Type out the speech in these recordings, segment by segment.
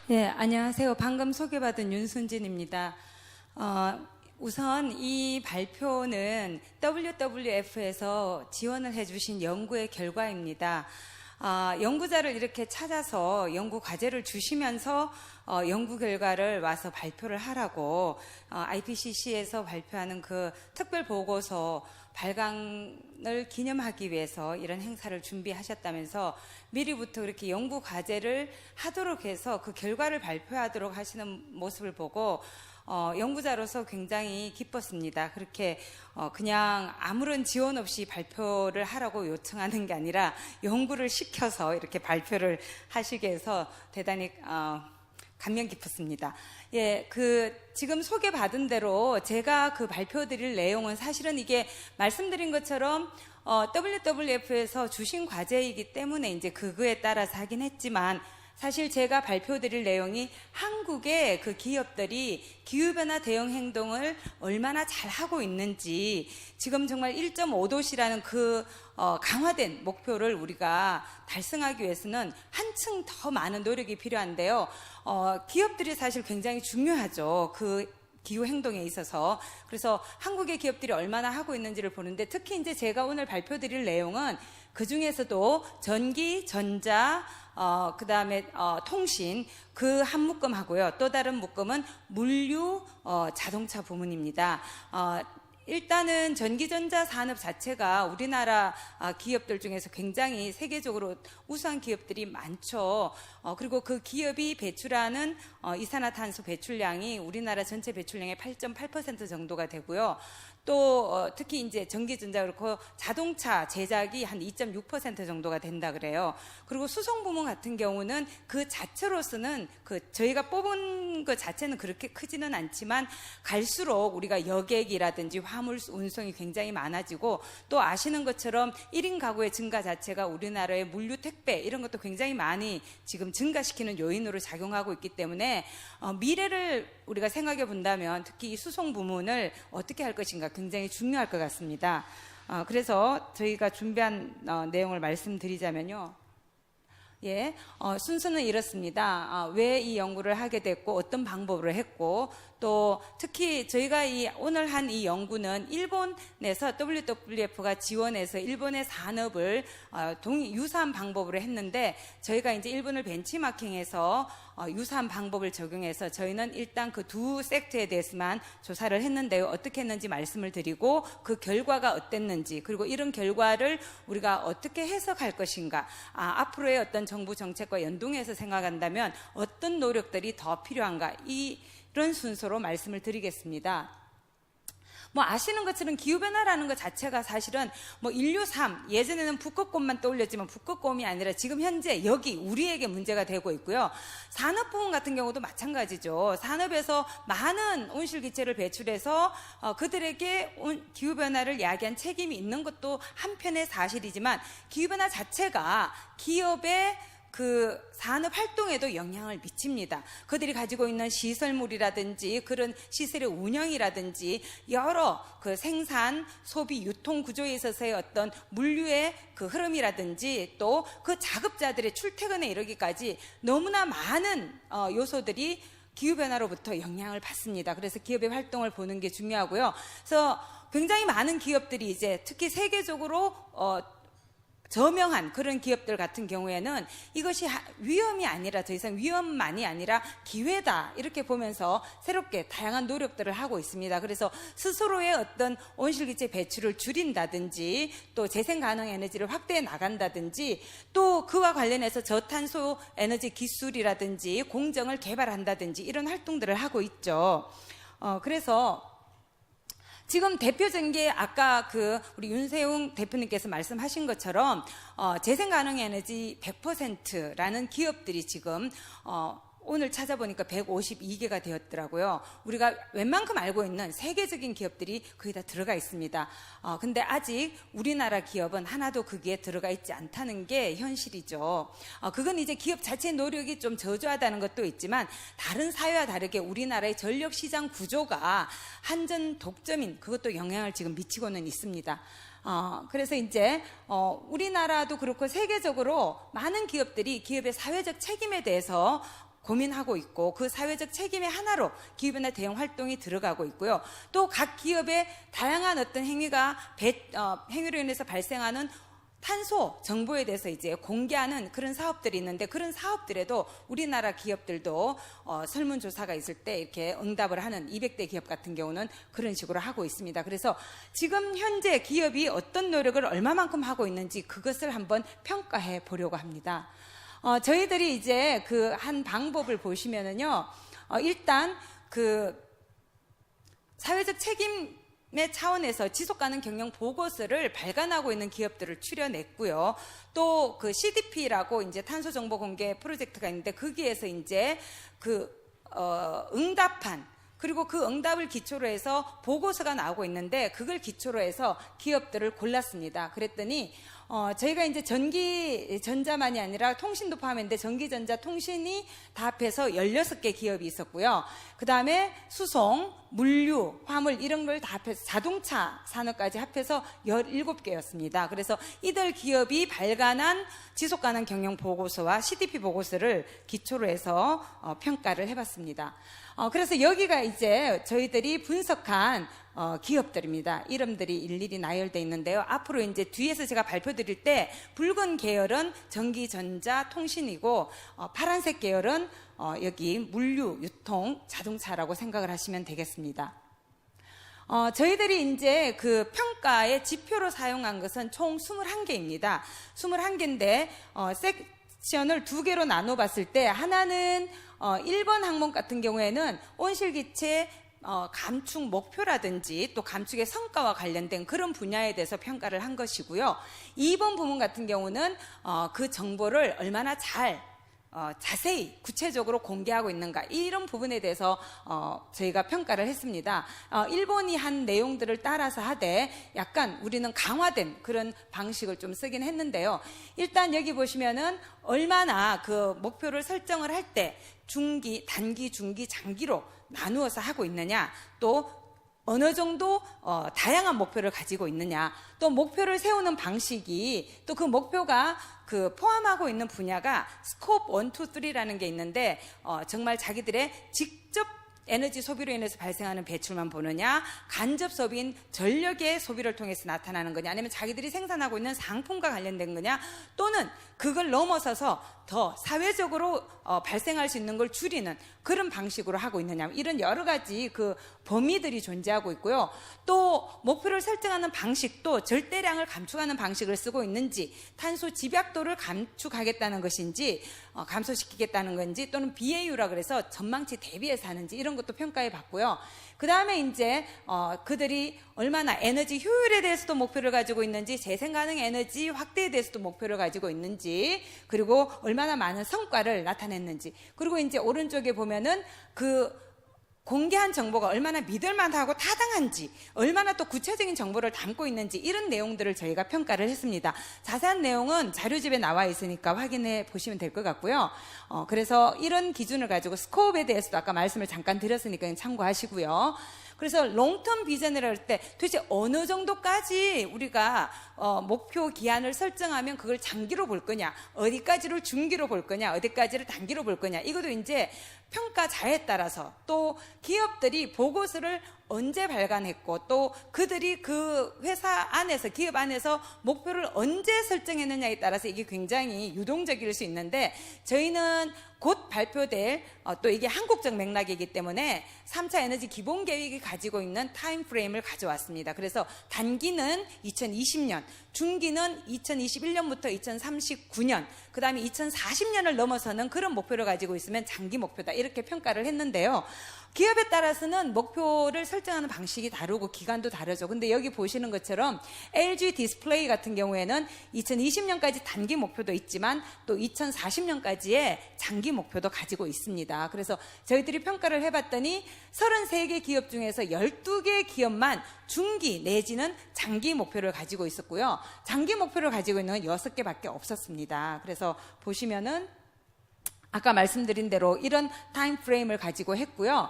네, 안녕하세요. 방금 소개받은 윤순진입니다. 우선 이 발표는 WWF에서 지원을 해주신 연구의 결과입니다. 연구자를 이렇게 찾아서 연구 과제를 주시면서 연구 결과를 와서 발표를 하라고 IPCC에서 발표하는 그 특별 보고서 발간을 기념하기 위해서 이런 행사를 준비하셨다면서 미리부터 이렇게 연구 과제를 하도록 해서 그 결과를 발표하도록 하시는 모습을 보고 연구자로서 굉장히 기뻤습니다. 그렇게 그냥 아무런 지원 없이 발표를 하라고 요청하는 게 아니라 연구를 시켜서 이렇게 발표를 하시게 해서 대단히 감명 깊었습니다. 예, 지금 소개받은 대로 제가 그 발표드릴 내용은 사실은 이게 말씀드린 것처럼 WWF에서 주신 과제이기 때문에 이제 그거에 따라서 하긴 했지만 사실 제가 발표드릴 내용이 한국의 그 기업들이 기후변화 대응 행동을 얼마나 잘 하고 있는지 지금 정말 1.5도시라는 그 강화된 목표를 우리가 달성하기 위해서는 한층 더 많은 노력이 필요한데요. 기업들이 사실 굉장히 중요하죠. 그 기후 행동에 있어서. 그래서 한국의 기업들이 얼마나 하고 있는지를 보는데 특히 이제 제가 오늘 발표드릴 내용은 그 중에서도 전기, 전자, 그 다음에 통신 그 한 묶음 하고요. 또 다른 묶음은 물류, 자동차 부문입니다. 일단은 전기전자 산업 자체가 우리나라 기업들 중에서 굉장히 세계적으로 우수한 기업들이 많죠. 그리고 그 기업이 배출하는 이산화탄소 배출량이 우리나라 전체 배출량의 8.8% 정도가 되고요. 또 특히 이제 전기전자 그렇고 자동차 제작이 한 2.6% 정도가 된다 그래요. 그리고 수송 부문 같은 경우는 그 자체로서는 저희가 뽑은 것 자체는 그렇게 크지는 않지만 갈수록 우리가 여객이라든지 화물 운송이 굉장히 많아지고 또 아시는 것처럼 1인 가구의 증가 자체가 우리나라의 물류 택배 이런 것도 굉장히 많이 지금 증가시키는 요인으로 작용하고 있기 때문에 미래를 우리가 생각해 본다면 특히 이 수송 부문을 어떻게 할 것인가 굉장히 중요할 것 같습니다. 그래서 저희가 준비한 내용을 말씀드리자면요. 예, 순서는 이렇습니다. 왜 이 연구를 하게 됐고 어떤 방법으로 했고 또 특히 저희가 오늘 한 이 연구는 일본에서 WWF가 지원해서 일본의 산업을 유사한 방법으로 했는데 저희가 이제 일본을 벤치마킹해서 유사한 방법을 적용해서 저희는 일단 그 두 섹터에 대해서만 조사를 했는데요. 어떻게 했는지 말씀을 드리고 그 결과가 어땠는지 그리고 이런 결과를 우리가 어떻게 해석할 것인가 앞으로의 어떤 정부 정책과 연동해서 생각한다면 어떤 노력들이 더 필요한가 이런 순서로 말씀을 드리겠습니다. 아시는 것처럼 기후변화라는 것 자체가 사실은 인류 삶, 예전에는 북극곰만 떠올렸지만 북극곰이 아니라 지금 현재 여기 우리에게 문제가 되고 있고요. 산업 부문 같은 경우도 마찬가지죠. 산업에서 많은 온실기체를 배출해서 그들에게 기후변화를 야기한 책임이 있는 것도 한편의 사실이지만 기후변화 자체가 기업의 그 산업 활동에도 영향을 미칩니다. 그들이 가지고 있는 시설물이라든지 그런 시설의 운영이라든지 여러 그 생산, 소비, 유통 구조에 있어서의 어떤 물류의 그 흐름이라든지 또 그 작업자들의 출퇴근에 이르기까지 너무나 많은 요소들이 기후변화로부터 영향을 받습니다. 그래서 기업의 활동을 보는 게 중요하고요. 그래서 굉장히 많은 기업들이 이제 특히 세계적으로 저명한 그런 기업들 같은 경우에는 이것이 위험이 아니라 더 이상 위험만이 아니라 기회다 이렇게 보면서 새롭게 다양한 노력들을 하고 있습니다. 그래서 스스로의 어떤 온실기체 배출을 줄인다든지 또 재생가능 에너지를 확대해 나간다든지 또 그와 관련해서 저탄소 에너지 기술이라든지 공정을 개발한다든지 이런 활동들을 하고 있죠. 그래서 지금 대표적인 게 아까 우리 윤세웅 대표님께서 말씀하신 것처럼 재생가능 에너지 100%라는 기업들이 지금 오늘 찾아보니까 152개가 되었더라고요. 우리가 웬만큼 알고 있는 세계적인 기업들이 거의 다 들어가 있습니다. 근데 아직 우리나라 기업은 하나도 거기에 들어가 있지 않다는 게 현실이죠. 그건 이제 기업 자체의 노력이 좀 저조하다는 것도 있지만 다른 사회와 다르게 우리나라의 전력 시장 구조가 한전 독점인 그것도 영향을 지금 미치고는 있습니다. 그래서 이제 우리나라도 그렇고 세계적으로 많은 기업들이 기업의 사회적 책임에 대해서 고민하고 있고 그 사회적 책임의 하나로 기후변화 대응 활동이 들어가고 있고요. 또 각 기업의 다양한 어떤 행위로 인해서 발생하는 탄소 정보에 대해서 이제 공개하는 그런 사업들이 있는데, 그런 사업들에도 우리나라 기업들도 설문조사가 있을 때 이렇게 응답을 하는 200대 기업 같은 경우는 그런 식으로 하고 있습니다. 그래서 지금 현재 기업이 어떤 노력을 얼마만큼 하고 있는지 그것을 한번 평가해 보려고 합니다. 저희들이 이제 그 한 방법을 보시면은요, 일단 그 사회적 책임의 차원에서 지속가능 경영 보고서를 발간하고 있는 기업들을 추려냈고요. 또 그 CDP라고 이제 탄소 정보 공개 프로젝트가 있는데, 거기에서 이제 응답한, 그리고 그 응답을 기초로 해서 보고서가 나오고 있는데, 그걸 기초로 해서 기업들을 골랐습니다. 그랬더니 저희가 이제 전자만이 아니라 통신도 포함했는데, 전기전자, 통신이 다 합해서 16개 기업이 있었고요. 그 다음에 수송, 물류, 화물 이런 걸 다 합해서 자동차 산업까지 합해서 17개였습니다. 그래서 이들 기업이 발간한 지속가능 경영 보고서와 CDP 보고서를 기초로 해서 평가를 해봤습니다. 그래서 여기가 이제 저희들이 분석한 기업들입니다. 이름들이 일일이 나열되어 있는데요. 앞으로 이제 뒤에서 제가 발표 드릴 때 붉은 계열은 전기, 전자, 통신이고 파란색 계열은 여기 물류, 유통, 자동차라고 생각을 하시면 되겠습니다. 저희들이 이제 그 평가의 지표로 사용한 것은 총 21개입니다. 21개인데 섹션을 2개로 나눠 봤을 때, 하나는 1번 항목 같은 경우에는 온실기체 감축 목표라든지 또 감축의 성과와 관련된 그런 분야에 대해서 평가를 한 것이고요. 2번 부문 같은 경우는 그 정보를 얼마나 자세히 구체적으로 공개하고 있는가, 이런 부분에 대해서 저희가 평가를 했습니다. 일본이 한 내용들을 따라서 하되 약간 우리는 강화된 그런 방식을 좀 쓰긴 했는데요. 일단 여기 보시면은 얼마나 그 목표를 설정을 할 때 중기, 단기, 중기, 장기로 나누어서 하고 있느냐, 또 어느 정도 다양한 목표를 가지고 있느냐, 또 목표를 세우는 방식이, 또 그 목표가 그 포함하고 있는 분야가 스코프 1, 2, 3라는 게 있는데, 정말 자기들의 직접 에너지 소비로 인해서 발생하는 배출만 보느냐, 간접 소비인 전력의 소비를 통해서 나타나는 거냐, 아니면 자기들이 생산하고 있는 상품과 관련된 거냐, 또는 그걸 넘어서서 더 사회적으로 발생할 수 있는 걸 줄이는 그런 방식으로 하고 있느냐, 이런 여러 가지 그 범위들이 존재하고 있고요. 또 목표를 설정하는 방식도 절대량을 감축하는 방식을 쓰고 있는지, 탄소 집약도를 감축하겠다는 것인지, 감소시키겠다는 건지, 또는 BAU라 그래서 전망치 대비해서 하는지, 이런 것도 평가해 봤고요. 그 다음에 이제 그들이 얼마나 에너지 효율에 대해서도 목표를 가지고 있는지, 재생가능 에너지 확대에 대해서도 목표를 가지고 있는지, 그리고 얼마나 많은 성과를 나타냈는지, 그리고 이제 오른쪽에 보면은 그 공개한 정보가 얼마나 믿을만하고 타당한지, 얼마나 또 구체적인 정보를 담고 있는지, 이런 내용들을 저희가 평가를 했습니다. 자세한 내용은 자료집에 나와 있으니까 확인해 보시면 될 것 같고요. 그래서 이런 기준을 가지고 스코업에 대해서도 아까 말씀을 잠깐 드렸으니까 참고하시고요. 그래서 롱텀 비전이라고 할 때 도대체 어느 정도까지 우리가 목표 기한을 설정하면 그걸 장기로 볼 거냐, 어디까지를 중기로 볼 거냐, 어디까지를 단기로 볼 거냐, 이것도 이제 평가자에 따라서, 또 기업들이 보고서를 언제 발간했고, 또 그들이 그 회사 안에서, 기업 안에서 목표를 언제 설정했느냐에 따라서 이게 굉장히 유동적일 수 있는데, 저희는 곧 발표될 또 이게 한국적 맥락이기 때문에 3차 에너지 기본 계획이 가지고 있는 타임 프레임을 가져왔습니다. 그래서 단기는 2020년, 중기는 2021년부터 2039년, 그 다음에 2040년을 넘어서는 그런 목표를 가지고 있으면 장기 목표다, 이렇게 평가를 했는데요. 기업에 따라서는 목표를 설정하는 방식이 다르고 기간도 다르죠. 근데 여기 보시는 것처럼 LG 디스플레이 같은 경우에는 2020년까지 단기 목표도 있지만 또 2040년까지의 장기 목표도 가지고 있습니다. 그래서 저희들이 평가를 해봤더니 33개 기업 중에서 12개 기업만 중기 내지는 장기 목표를 가지고 있었고요. 장기 목표를 가지고 있는 건 6개밖에 없었습니다. 그래서 보시면은 아까 말씀드린 대로 이런 타임 프레임을 가지고 했고요.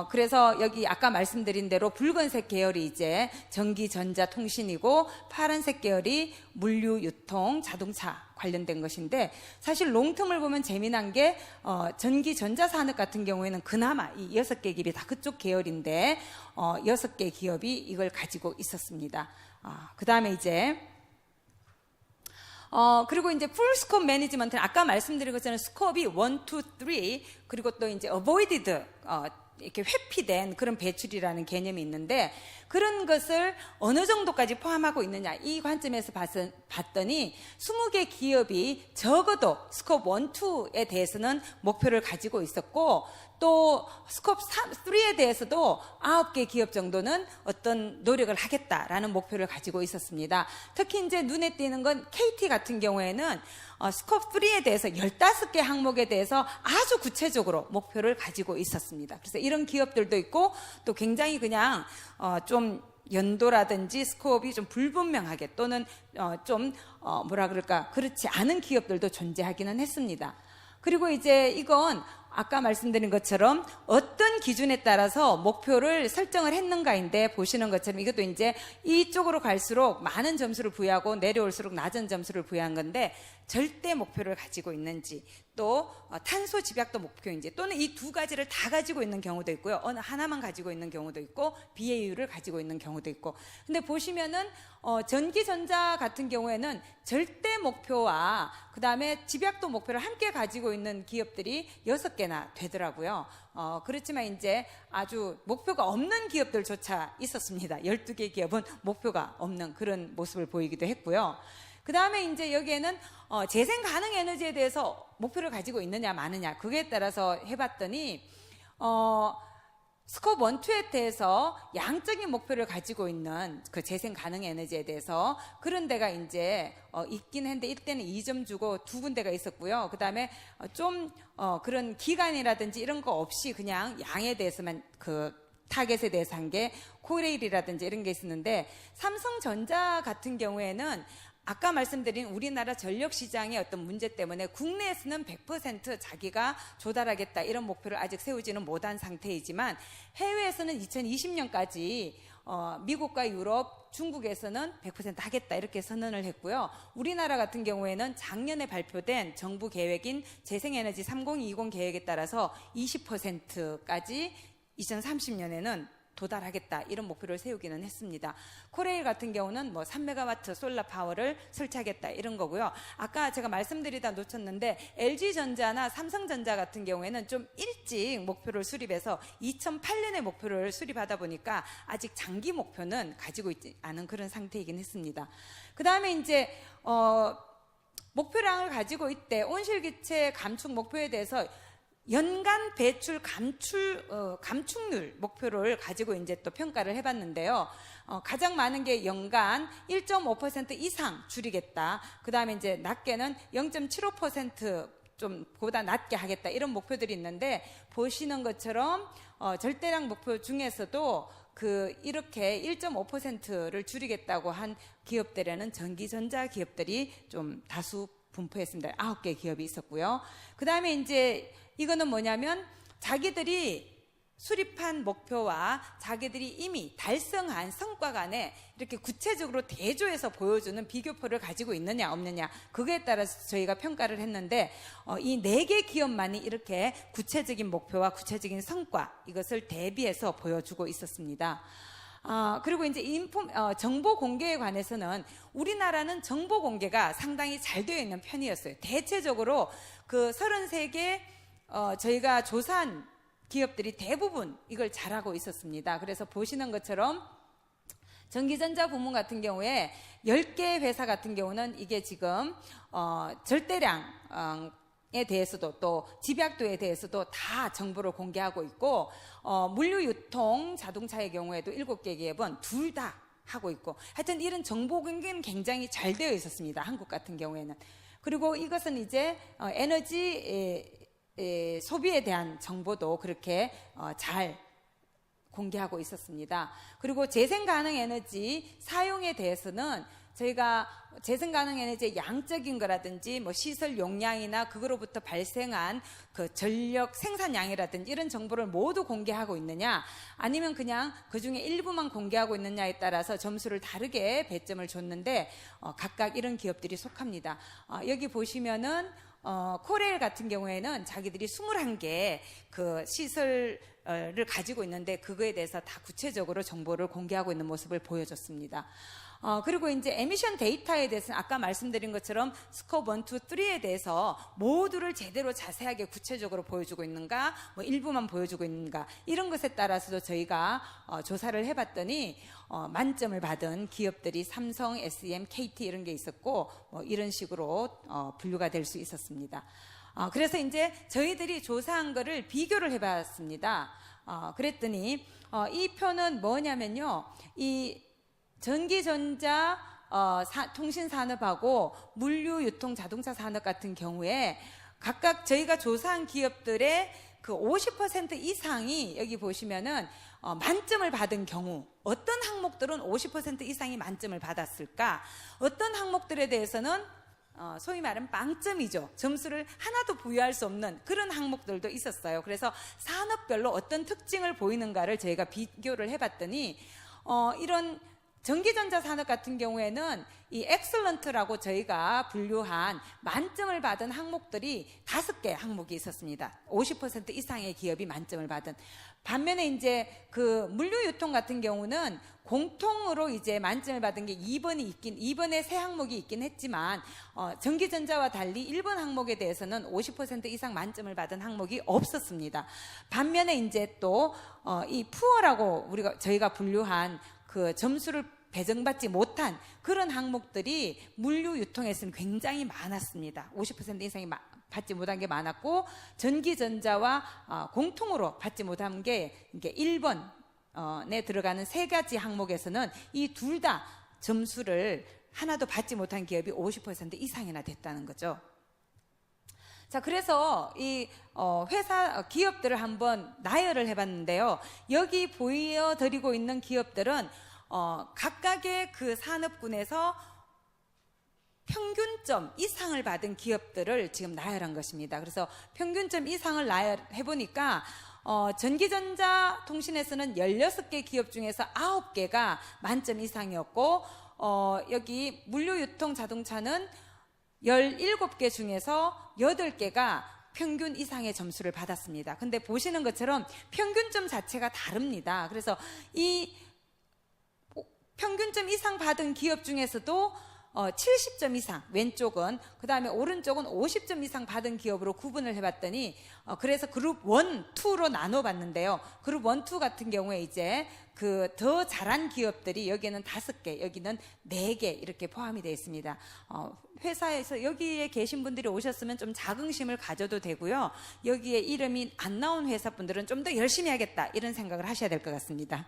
그래서 여기 아까 말씀드린 대로 붉은색 계열이 이제 전기, 전자, 통신이고 파란색 계열이 물류, 유통, 자동차 관련된 것인데 사실 롱텀을 보면 재미난 게 전기, 전자 산업 같은 경우에는 그나마 이 6개 기업이 다 그쪽 계열인데 6개 기업이 이걸 가지고 있었습니다. 그 다음에 이제 그리고 이제 풀 스코프 매니지먼트는 아까 말씀드린 것처럼 스코프이 1, 2, 3 그리고 또 이제 avoided 이렇게 회피된 그런 배출이라는 개념이 있는데 그런 것을 어느 정도까지 포함하고 있느냐 이 관점에서 봤더니 20개 기업이 적어도 스코프 1, 2에 대해서는 목표를 가지고 있었고 또 스코프 3에 대해서도 9개 기업 정도는 어떤 노력을 하겠다라는 목표를 가지고 있었습니다. 특히 이제 눈에 띄는 건 KT 같은 경우에는 스코프 3에 대해서 15개 항목에 대해서 아주 구체적으로 목표를 가지고 있었습니다. 그래서 이런 기업들도 있고 또 굉장히 그냥 좀 연도라든지 스코프이 좀 불분명하게 또는 뭐라 그럴까 그렇지 않은 기업들도 존재하기는 했습니다. 그리고 이제 이건 아까 말씀드린 것처럼 어떤 기준에 따라서 목표를 설정을 했는가인데 보시는 것처럼 이것도 이제 이쪽으로 갈수록 많은 점수를 부여하고 내려올수록 낮은 점수를 부여한 건데 절대 목표를 가지고 있는지 또 탄소 집약도 목표인지 또는 이 두 가지를 다 가지고 있는 경우도 있고요. 어느 하나만 가지고 있는 경우도 있고 BAU를 가지고 있는 경우도 있고 근데 보시면은 전기, 전자 같은 경우에는 절대 목표와 그 다음에 집약도 목표를 함께 가지고 있는 기업들이 6개나 되더라고요. 그렇지만 이제 아주 목표가 없는 기업들조차 있었습니다. 12개 기업은 목표가 없는 그런 모습을 보이기도 했고요. 그 다음에 이제 여기에는 재생 가능 에너지에 대해서 목표를 가지고 있느냐 마느냐 그거에 따라서 해봤더니 스코프 1, 2에 대해서 양적인 목표를 가지고 있는 그 재생 가능 에너지에 대해서 그런 데가 이제 있긴 했는데 이때는 2점 주고 2군데가 있었고요. 그 다음에 그런 기간이라든지 이런 거 없이 그냥 양에 대해서만 그 타겟에 대해서 한 게 코레일이라든지 이런 게 있었는데 삼성전자 같은 경우에는 아까 말씀드린 우리나라 전력시장의 어떤 문제 때문에 국내에서는 100% 자기가 조달하겠다 이런 목표를 아직 세우지는 못한 상태이지만 해외에서는 2020년까지 미국과 유럽, 중국에서는 100% 하겠다 이렇게 선언을 했고요. 우리나라 같은 경우에는 작년에 발표된 정부 계획인 재생에너지 3020 계획에 따라서 20%까지 2030년에는 도달하겠다 이런 목표를 세우기는 했습니다. 코레일 같은 경우는 뭐 3메가와트 솔라 파워를 설치하겠다 이런 거고요. 아까 제가 말씀드리다 놓쳤는데 LG전자나 삼성전자 같은 경우에는 좀 일찍 목표를 수립해서 2008년에 목표를 수립하다 보니까 아직 장기 목표는 가지고 있지 않은 그런 상태이긴 했습니다. 그 다음에 이제 목표량을 가지고 있대 온실기체 감축 목표에 대해서 연간 배출 감축률 목표를 가지고 이제 또 평가를 해봤는데요. 가장 많은 게 연간 1.5% 이상 줄이겠다. 그 다음에 이제 낮게는 0.75% 좀 보다 낮게 하겠다. 이런 목표들이 있는데 보시는 것처럼 절대량 목표 중에서도 이렇게 1.5%를 줄이겠다고 한 기업들에는 전기전자 기업들이 좀 다수 분포했습니다. 9개 기업이 있었고요. 그 다음에 이제 이거는 뭐냐면 자기들이 수립한 목표와 자기들이 이미 달성한 성과 간에 이렇게 구체적으로 대조해서 보여주는 비교표를 가지고 있느냐 없느냐 그거에 따라서 저희가 평가를 했는데 이 4개 기업만이 이렇게 구체적인 목표와 구체적인 성과 이것을 대비해서 보여주고 있었습니다. 그리고 이제 정보 공개에 관해서는 우리나라는 정보 공개가 상당히 잘 되어 있는 편이었어요. 대체적으로 그 33개 저희가 조사한 기업들이 대부분 이걸 잘하고 있었습니다. 그래서 보시는 것처럼 전기전자 부문 같은 경우에 10개 회사 같은 경우는 이게 지금 절대량에 대해서도 또 집약도에 대해서도 다 정보를 공개하고 있고 물류 유통 자동차의 경우에도 7개 기업은 둘 다 하고 있고 하여튼 이런 정보 공개는 굉장히 잘 되어 있었습니다. 한국 같은 경우에는. 그리고 이것은 이제 에너지 소비에 대한 정보도 그렇게 잘 공개하고 있었습니다. 그리고 재생 가능 에너지 사용에 대해서는 저희가 재생 가능 에너지의 양적인 거라든지 뭐 시설 용량이나 그거로부터 발생한 그 전력 생산량이라든지 이런 정보를 모두 공개하고 있느냐, 아니면 그냥 그 중에 일부만 공개하고 있느냐에 따라서 점수를 다르게 배점을 줬는데 각각 이런 기업들이 속합니다. 여기 보시면은 코레일 같은 경우에는 자기들이 21개 그 시설을 가지고 있는데 그거에 대해서 다 구체적으로 정보를 공개하고 있는 모습을 보여줬습니다. 그리고 이제 에미션 데이터에 대해서는 아까 말씀드린 것처럼 스코프 1, 2, 3에 대해서 모두를 제대로 자세하게 구체적으로 보여주고 있는가, 뭐 일부만 보여주고 있는가, 이런 것에 따라서도 저희가 조사를 해봤더니 만점을 받은 기업들이 삼성, SEM, KT 이런 게 있었고, 뭐 이런 식으로 분류가 될 수 있었습니다. 그래서 이제 저희들이 조사한 거를 비교를 해봤습니다. 그랬더니 이 표는 뭐냐면요, 이 전기전자 통신산업하고 물류유통 자동차 산업 같은 경우에 각각 저희가 조사한 기업들의 그 50% 이상이 여기 보시면은 만점을 받은 경우, 어떤 항목들은 50% 이상이 만점을 받았을까, 어떤 항목들에 대해서는 소위 말하는 빵점이죠. 점수를 하나도 부여할 수 없는 그런 항목들도 있었어요. 그래서 산업별로 어떤 특징을 보이는가를 저희가 비교를 해봤더니 이런 전기전자 산업 같은 경우에는 이 엑셀런트라고 저희가 분류한 만점을 받은 항목들이 5개 항목이 있었습니다. 50% 이상의 기업이 만점을 받은. 반면에 이제 그 물류유통 같은 경우는 공통으로 이제 만점을 받은 게 2번에 세 항목이 있긴 했지만 전기전자와 달리 1번 항목에 대해서는 50% 이상 만점을 받은 항목이 없었습니다. 반면에 이제 또 이 푸어라고 저희가 분류한 그 점수를 배정받지 못한 그런 항목들이 물류유통에서는 굉장히 많았습니다. 50% 이상이 받지 못한 게 많았고, 전기전자와 공통으로 받지 못한 게 이게 1번에 들어가는 3가지 항목에서는 이 둘 다 점수를 하나도 받지 못한 기업이 50% 이상이나 됐다는 거죠. 자, 그래서 이 기업들을 한번 나열을 해봤는데요. 여기 보여드리고 있는 기업들은 각각의 그 산업군에서 평균점 이상을 받은 기업들을 지금 나열한 것입니다. 그래서 평균점 이상을 나열해보니까 전기전자 통신에서는 16개 기업 중에서 9개가 만점 이상이었고, 여기 물류유통 자동차는 17개 중에서 8개가 평균 이상의 점수를 받았습니다. 근데 보시는 것처럼 평균점 자체가 다릅니다. 그래서 이 평균점 이상 받은 기업 중에서도 70점 이상, 왼쪽은, 그 다음에 오른쪽은 50점 이상 받은 기업으로 구분을 해봤더니 그래서 그룹 1, 2로 나눠봤는데요. 그룹 1, 2 같은 경우에 이제 그 더 잘한 기업들이 여기에는 5개, 여기는 4개 이렇게 포함이 되어 있습니다. 회사에서 여기에 계신 분들이 오셨으면 좀 자긍심을 가져도 되고요. 여기에 이름이 안 나온 회사분들은 좀 더 열심히 하겠다 이런 생각을 하셔야 될 것 같습니다.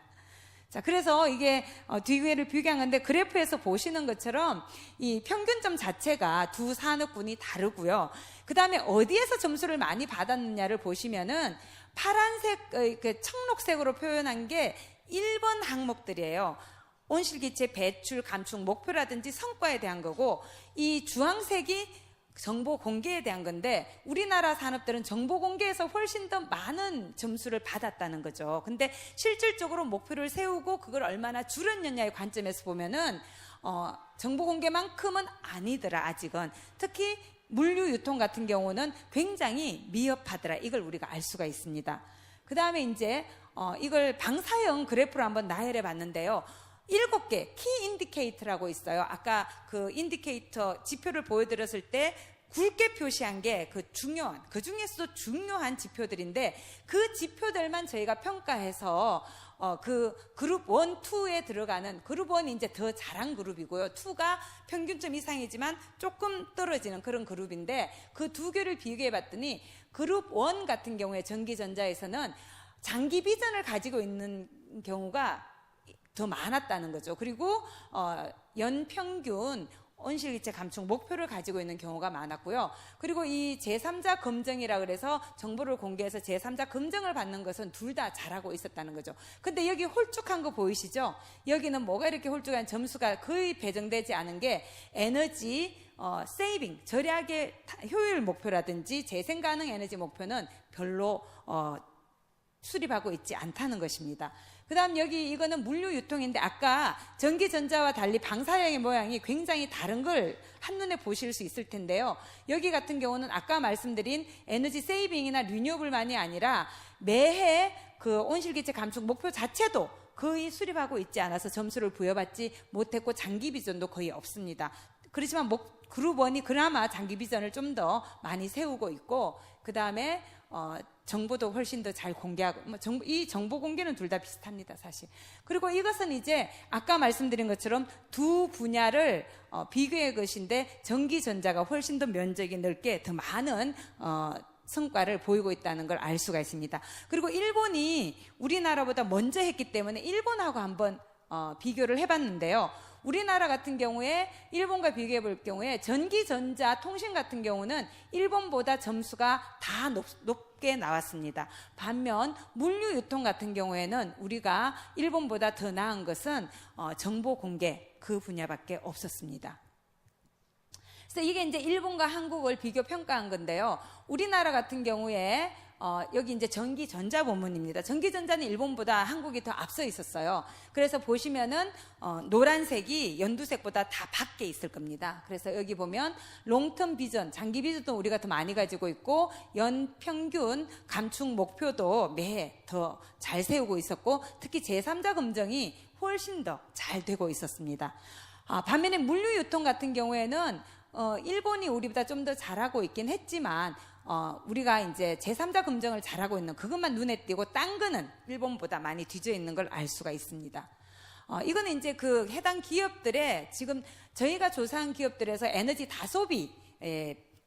자, 그래서 이게 뒤에를 비교한 건데, 그래프에서 보시는 것처럼 이 평균점 자체가 두 산업군이 다르고요. 그 다음에 어디에서 점수를 많이 받았느냐를 보시면은 파란색, 그 청록색으로 표현한 게 1번 항목들이에요. 온실기체 배출, 감축 목표라든지 성과에 대한 거고, 이 주황색이 정보 공개에 대한 건데, 우리나라 산업들은 정보 공개에서 훨씬 더 많은 점수를 받았다는 거죠. 근데 실질적으로 목표를 세우고 그걸 얼마나 줄였느냐의 관점에서 보면은 정보 공개만큼은 아니더라, 아직은. 특히 물류 유통 같은 경우는 굉장히 미흡하더라, 이걸 우리가 알 수가 있습니다. 그 다음에 이제 이걸 방사형 그래프로 한번 나열해 봤는데요. 7개 키 인디케이터라고 있어요. 아까 그 인디케이터 지표를 보여드렸을 때 굵게 표시한 게 그 중에서도 중요한 지표들인데, 그 지표들만 저희가 평가해서 그 그룹 1, 2에 들어가는, 그룹 1이 이제 더 잘한 그룹이고요. 2가 평균점 이상이지만 조금 떨어지는 그런 그룹인데, 그 두 개를 비교해 봤더니 그룹 1 같은 경우에 전기전자에서는 장기 비전을 가지고 있는 경우가 더 많았다는 거죠. 그리고 연평균 온실기체 감축 목표를 가지고 있는 경우가 많았고요. 그리고 이 제3자 검증이라 그래서 정보를 공개해서 제3자 검증을 받는 것은 둘 다 잘하고 있었다는 거죠. 근데 여기 홀쭉한 거 보이시죠? 여기는 뭐가 이렇게 홀쭉한 점수가 거의 배정되지 않은 게 에너지 세이빙, 절약의 효율 목표라든지 재생 가능 에너지 목표는 별로 수립하고 있지 않다는 것입니다. 그 다음 여기 이거는 물류 유통인데 아까 전기전자와 달리 방사형의 모양이 굉장히 다른 걸 한눈에 보실 수 있을 텐데요. 여기 같은 경우는 아까 말씀드린 에너지 세이빙이나 리뉴어블만이 아니라 매해 그 온실기체 감축 목표 자체도 거의 수립하고 있지 않아서 점수를 부여받지 못했고 장기 비전도 거의 없습니다. 그렇지만 그룹 1이 그나마 장기 비전을 좀 더 많이 세우고 있고 그 다음에 정보도 훨씬 더 잘 공개하고 이 정보 공개는 둘 다 비슷합니다, 사실. 그리고 이것은 이제 아까 말씀드린 것처럼 두 분야를 비교해 것인데 전기전자가 훨씬 더 면적이 넓게 더 많은 성과를 보이고 있다는 걸 알 수가 있습니다. 그리고 일본이 우리나라보다 먼저 했기 때문에 일본하고 한번 비교를 해봤는데요. 우리나라 같은 경우에 일본과 비교해 볼 경우에 전기전자 통신 같은 경우는 일본보다 점수가 다 높게 나왔습니다. 반면 물류유통 같은 경우에는 우리가 일본보다 더 나은 것은 정보 공개 그 분야밖에 없었습니다. 그래서 이게 이제 일본과 한국을 비교 평가한 건데요. 우리나라 같은 경우에 여기 이제 전기전자 부문입니다. 전기전자는 일본보다 한국이 더 앞서 있었어요. 그래서 보시면은 노란색이 연두색보다 다 밖에 있을 겁니다. 그래서 여기 보면 롱텀 비전, 장기 비전도 우리가 더 많이 가지고 있고 연평균 감축 목표도 매해 더 잘 세우고 있었고 특히 제3자 검증이 훨씬 더 잘 되고 있었습니다. 반면에 물류유통 같은 경우에는 일본이 우리보다 좀 더 잘하고 있긴 했지만 우리가 이제 제3자 검증을 잘하고 있는 그것만 눈에 띄고 딴 거는 일본보다 많이 뒤져 있는 걸 알 수가 있습니다. 이거는 이제 그 해당 기업들의 지금 저희가 조사한 기업들에서 에너지 다소비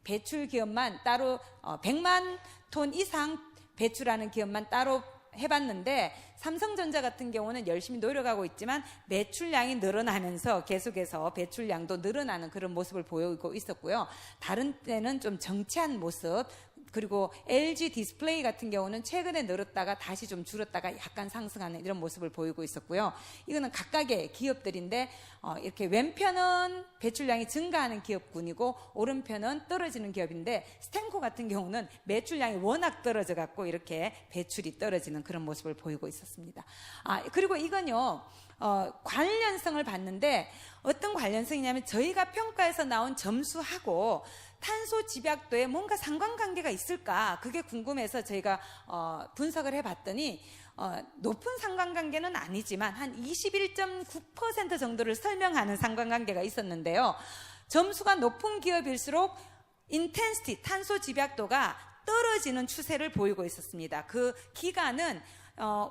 배출 기업만 따로 100만 톤 이상 배출하는 기업만 따로 해봤는데 삼성전자 같은 경우는 열심히 노력하고 있지만 매출량이 늘어나면서 계속해서 배출량도 늘어나는 그런 모습을 보이고 있었고요. 다른 때는 좀 정체한 모습 그리고 LG 디스플레이 같은 경우는 최근에 늘었다가 다시 좀 줄었다가 약간 상승하는 이런 모습을 보이고 있었고요. 이거는 각각의 기업들인데 이렇게 왼편은 배출량이 증가하는 기업군이고 오른편은 떨어지는 기업인데 스탠코 같은 경우는 매출량이 워낙 떨어져 갖고 이렇게 배출이 떨어지는 그런 모습을 보이고 있었습니다. 그리고 이건요. 관련성을 봤는데 어떤 관련성이냐면 저희가 평가에서 나온 점수하고 탄소 집약도에 뭔가 상관관계가 있을까 그게 궁금해서 저희가 분석을 해봤더니 높은 상관관계는 아니지만 한 21.9% 정도를 설명하는 상관관계가 있었는데요. 점수가 높은 기업일수록 인텐시티 탄소 집약도가 떨어지는 추세를 보이고 있었습니다. 그 기간은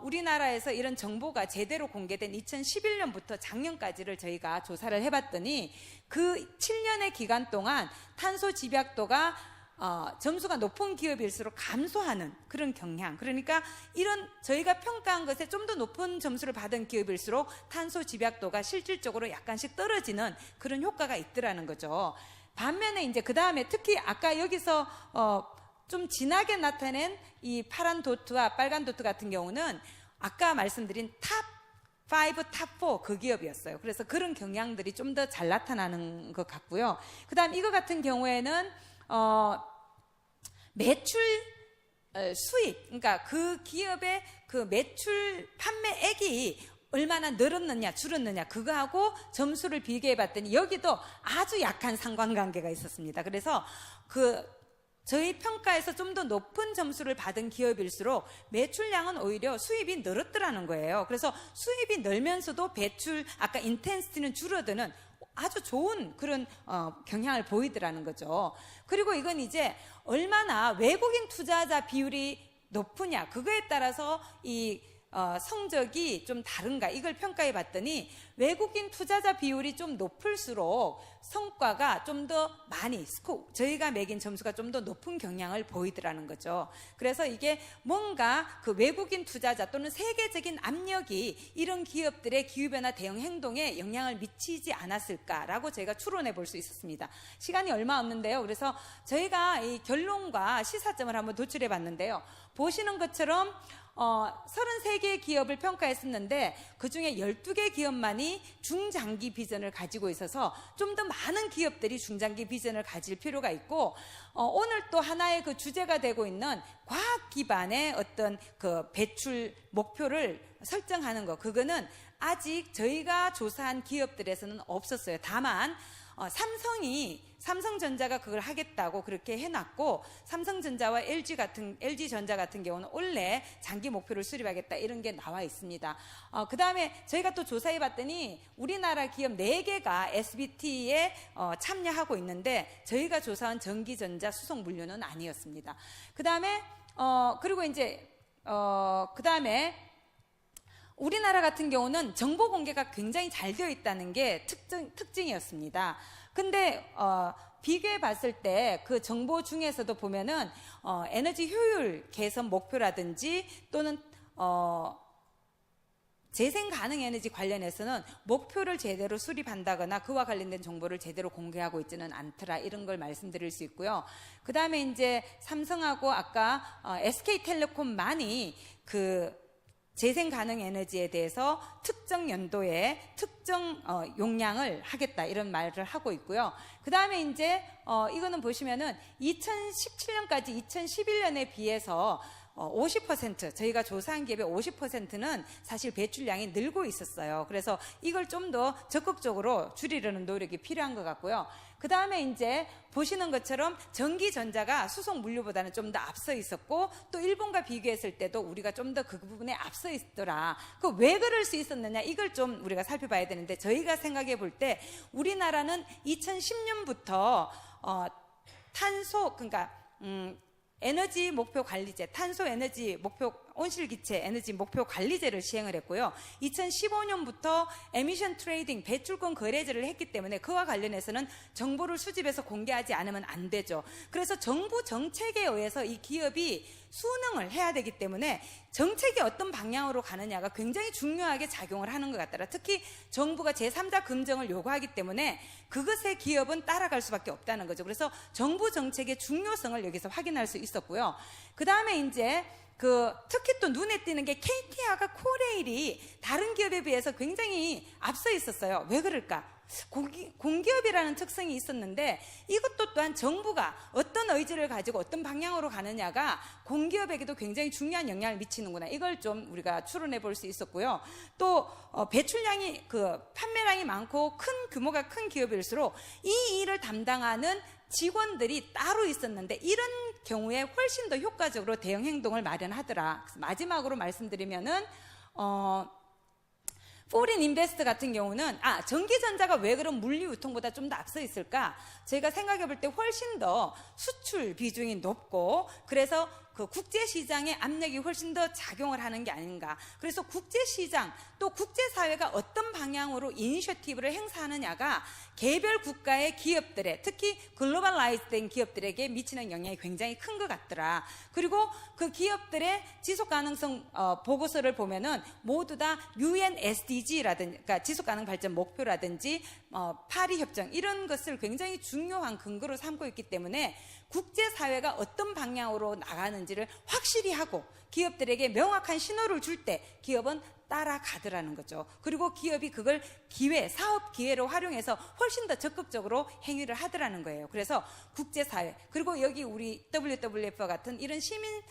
우리나라에서 이런 정보가 제대로 공개된 2011년부터 작년까지를 저희가 조사를 해봤더니 그 7년의 기간 동안 탄소 집약도가 점수가 높은 기업일수록 감소하는 그런 경향. 그러니까 이런 저희가 평가한 것에 좀 더 높은 점수를 받은 기업일수록 탄소 집약도가 실질적으로 약간씩 떨어지는 그런 효과가 있더라는 거죠. 반면에 이제 그 다음에 특히 아까 여기서 좀 진하게 나타낸 이 파란 도트와 빨간 도트 같은 경우는 아까 말씀드린 탑5, 탑4 그 기업이었어요. 그래서 그런 경향들이 좀 더 잘 나타나는 것 같고요. 그 다음 이거 같은 경우에는 매출 수익, 그러니까 그 기업의 그 매출 판매액이 얼마나 늘었느냐 줄었느냐 그거하고 점수를 비교해 봤더니 여기도 아주 약한 상관관계가 있었습니다. 그래서 저희 평가에서 좀 더 높은 점수를 받은 기업일수록 매출량은 오히려 수입이 늘었더라는 거예요. 그래서 수입이 늘면서도 배출, 아까 인텐시티는 줄어드는 아주 좋은 그런 경향을 보이더라는 거죠. 그리고 이건 이제 얼마나 외국인 투자자 비율이 높으냐 그거에 따라서 이 성적이 좀 다른가 이걸 평가해 봤더니 외국인 투자자 비율이 좀 높을수록 성과가 좀 더 많이 저희가 매긴 점수가 좀 더 높은 경향을 보이더라는 거죠. 그래서 이게 뭔가 그 외국인 투자자 또는 세계적인 압력이 이런 기업들의 기후변화 대응 행동에 영향을 미치지 않았을까라고 저희가 추론해 볼 수 있었습니다. 시간이 얼마 없는데요. 그래서 저희가 이 결론과 시사점을 한번 도출해 봤는데요. 보시는 것처럼 33개의 기업을 평가했었는데 그중에 12개 기업만이 중장기 비전을 가지고 있어서 좀 더 많은 기업들이 중장기 비전을 가질 필요가 있고 오늘 또 하나의 그 주제가 되고 있는 과학 기반의 어떤 그 배출 목표를 설정하는 거 그거는 아직 저희가 조사한 기업들에서는 없었어요. 다만 삼성전자가 그걸 하겠다고 그렇게 해놨고 삼성전자와 LG전자 같은 경우는 원래 장기 목표를 수립하겠다 이런 게 나와 있습니다. 그 다음에 저희가 또 조사해 봤더니 우리나라 기업 4개가 SBT에 참여하고 있는데 저희가 조사한 전기전자 수송물류는 아니었습니다. 그 다음에 그리고 이제 그 다음에 우리나라 같은 경우는 정보 공개가 굉장히 잘 되어 있다는 게 특징이었습니다. 근데 비교해 봤을 때 그 정보 중에서도 보면은 에너지 효율 개선 목표라든지 또는 재생 가능 에너지 관련해서는 목표를 제대로 수립한다거나 그와 관련된 정보를 제대로 공개하고 있지는 않더라 이런 걸 말씀드릴 수 있고요. 그 다음에 이제 삼성하고 아까 SK텔레콤만이 그 재생 가능 에너지에 대해서 특정 연도에 특정 용량을 하겠다 이런 말을 하고 있고요. 그 다음에 이제 이거는 보시면은 2017년까지 2011년에 비해서 50% 저희가 조사한 기업의 50%는 사실 배출량이 늘고 있었어요. 그래서 이걸 좀 더 적극적으로 줄이려는 노력이 필요한 것 같고요. 그 다음에 이제 보시는 것처럼 전기전자가 수송 물류보다는 좀 더 앞서 있었고 또 일본과 비교했을 때도 우리가 좀 더 그 부분에 앞서 있더라. 그 왜 그럴 수 있었느냐 이걸 좀 우리가 살펴봐야 되는데 저희가 생각해 볼 때 우리나라는 2010년부터 에너지 목표 관리제, 탄소 에너지 목표 온실기체 에너지 목표 관리제를 시행을 했고요. 2015년부터 에미션 트레이딩 배출권 거래제를 했기 때문에 그와 관련해서는 정보를 수집해서 공개하지 않으면 안 되죠. 그래서 정부 정책에 의해서 이 기업이 순응을 해야 되기 때문에 정책이 어떤 방향으로 가느냐가 굉장히 중요하게 작용을 하는 것 같더라. 특히 정부가 제3자 금정을 요구하기 때문에 그것에 기업은 따라갈 수밖에 없다는 거죠. 그래서 정부 정책의 중요성을 여기서 확인할 수 있었고요. 그 다음에 이제 특히 또 눈에 띄는 게 KT하고 코레일이 다른 기업에 비해서 굉장히 앞서 있었어요. 왜 그럴까? 공기업이라는 특성이 있었는데 이것도 또한 정부가 어떤 의지를 가지고 어떤 방향으로 가느냐가 공기업에게도 굉장히 중요한 영향을 미치는구나. 이걸 좀 우리가 추론해 볼 수 있었고요. 또 배출량이 판매량이 많고 규모가 큰 기업일수록 이 일을 담당하는 직원들이 따로 있었는데 이런 경우에 훨씬 더 효과적으로 대응 행동을 마련하더라. 마지막으로 말씀드리면은 포린 인베스트 같은 경우는 전기전자가 왜 그런 물류 유통보다 좀 더 앞서 있을까? 저희가 생각해 볼 때 훨씬 더 수출 비중이 높고 그래서 그 국제시장의 압력이 훨씬 더 작용을 하는 게 아닌가. 그래서 국제시장 또 국제사회가 어떤 방향으로 이니셔티브를 행사하느냐가 개별 국가의 기업들의 특히 글로벌라이즈된 기업들에게 미치는 영향이 굉장히 큰 것 같더라. 그리고 그 기업들의 지속가능성 보고서를 보면은 모두 다 UN SDG라든지 그러니까 지속가능 발전 목표라든지 파리 협정 이런 것을 굉장히 중요한 근거로 삼고 있기 때문에 국제사회가 어떤 방향으로 나가는지를 확실히 하고 기업들에게 명확한 신호를 줄 때 기업은 따라가더라는 거죠. 그리고 기업이 그걸 사업 기회로 활용해서 훨씬 더 적극적으로 행위를 하더라는 거예요. 그래서 국제사회 그리고 여기 우리 WWF와 같은 이런 시민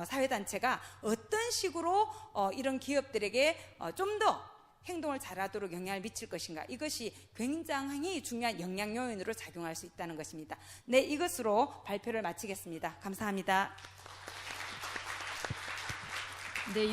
사회단체가 어떤 식으로 이런 기업들에게 좀 더 행동을 잘하도록 영향을 미칠 것인가 이것이 굉장히 중요한 영향 요인으로 작용할 수 있다는 것입니다. 네, 이것으로 발표를 마치겠습니다. 감사합니다. 네.